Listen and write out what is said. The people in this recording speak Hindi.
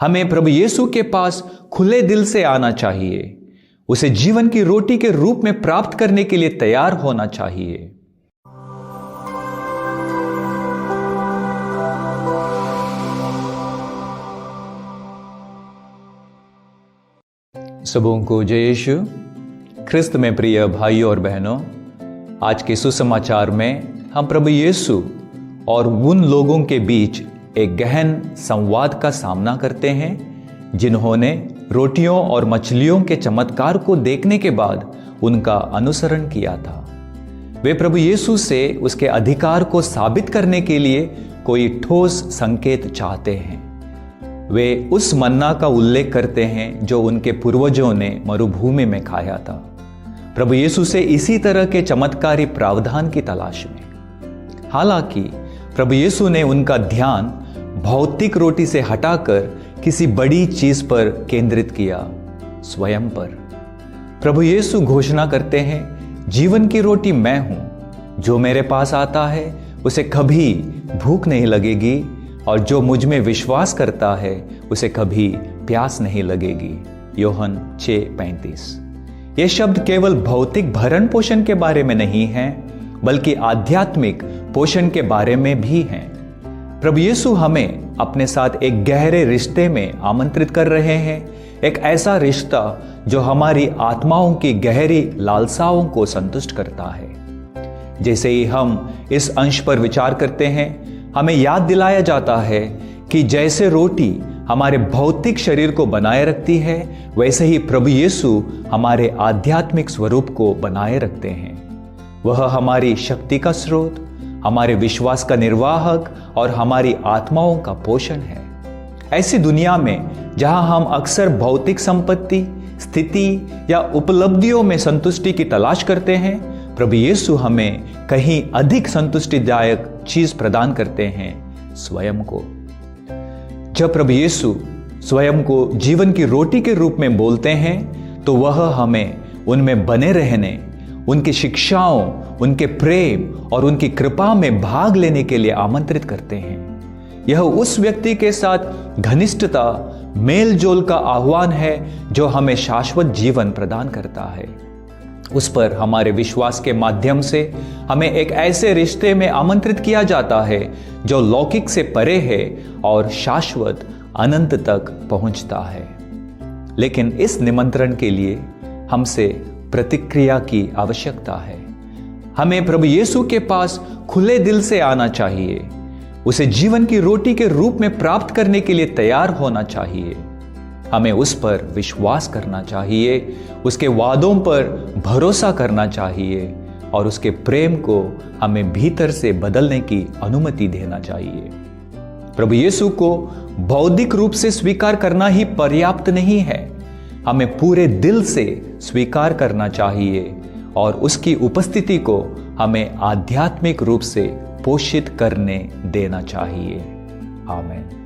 हमें प्रभु यीशु के पास खुले दिल से आना चाहिए। उसे जीवन की रोटी के रूप में प्राप्त करने के लिए तैयार होना चाहिए। सबों को जय यीशु। ख्रिस्त में प्रिय भाइयों और बहनों, आज के सुसमाचार में हम प्रभु यीशु और उन लोगों के बीच एक गहन संवाद का सामना करते हैं जिन्होंने रोटियों और मछलियों के चमत्कार को देखने के बाद उनका अनुसरण किया था। वे प्रभु यीशु से उसके अधिकार को साबित करने के लिए कोई ठोस संकेत चाहते हैं। वे उस मन्ना का उल्लेख करते हैं जो उनके पूर्वजों ने मरुभूमि में खाया था। प्रभु यीशु से इसी तरह के चमत्कारी प्रावधान की तलाश में। हालांकि प्रभु यीशु ने उनका ध्यान भौतिक रोटी से हटाकर किसी बड़ी चीज पर केंद्रित किया, स्वयं पर। प्रभु यीशु घोषणा करते हैं, जीवन की रोटी मैं हूं, जो मेरे पास आता है उसे कभी भूख नहीं लगेगी और जो मुझ में विश्वास करता है उसे कभी प्यास नहीं लगेगी। यूहन्ना 6:35। ये शब्द केवल भौतिक भरण पोषण के बारे में नहीं है, बल्कि आध्यात्मिक पोषण के बारे में भी हैं। प्रभु यीशु हमें अपने साथ एक गहरे रिश्ते में आमंत्रित कर रहे हैं, एक ऐसा रिश्ता जो हमारी आत्माओं की गहरी लालसाओं को संतुष्ट करता है। जैसे ही हम इस अंश पर विचार करते हैं, हमें याद दिलाया जाता है कि जैसे रोटी हमारे भौतिक शरीर को बनाए रखती है, वैसे ही प्रभु यीशु हमारे आध्यात्मिक स्वरूप को बनाए रखते हैं। वह हमारी शक्ति का स्रोत, हमारे विश्वास का निर्वाहक और हमारी आत्माओं का पोषण है। ऐसी दुनिया में जहां हम अक्सर भौतिक संपत्ति, स्थिति या उपलब्धियों में संतुष्टि की तलाश करते हैं, प्रभु यीशु हमें कहीं अधिक संतुष्टिदायक चीज प्रदान करते हैं, स्वयं को। जब प्रभु यीशु स्वयं को जीवन की रोटी के रूप में बोलते हैं, तो वह हमें उनमें बने रहने, उनकी शिक्षाओं, उनके प्रेम और उनकी कृपा में भाग लेने के लिए आमंत्रित करते हैं। यह उस व्यक्ति के साथ घनिष्ठता, मेल जोल का आह्वान है जो हमें शाश्वत जीवन प्रदान करता है। उस पर हमारे विश्वास के माध्यम से हमें एक ऐसे रिश्ते में आमंत्रित किया जाता है जो लौकिक से परे है और शाश्वत अनंत तक पहुंचता है। लेकिन इस निमंत्रण के लिए हमसे प्रतिक्रिया की आवश्यकता है। हमें प्रभु यीशु के पास खुले दिल से आना चाहिए। उसे जीवन की रोटी के रूप में प्राप्त करने के लिए तैयार होना चाहिए। हमें उस पर विश्वास करना चाहिए, उसके वादों पर भरोसा करना चाहिए और उसके प्रेम को हमें भीतर से बदलने की अनुमति देना चाहिए। प्रभु यीशु को बौद्धिक रूप से स्वीकार करना ही पर्याप्त नहीं है। हमें पूरे दिल से स्वीकार करना चाहिए और उसकी उपस्थिति को हमें आध्यात्मिक रूप से पोषित करने देना चाहिए। आमीन।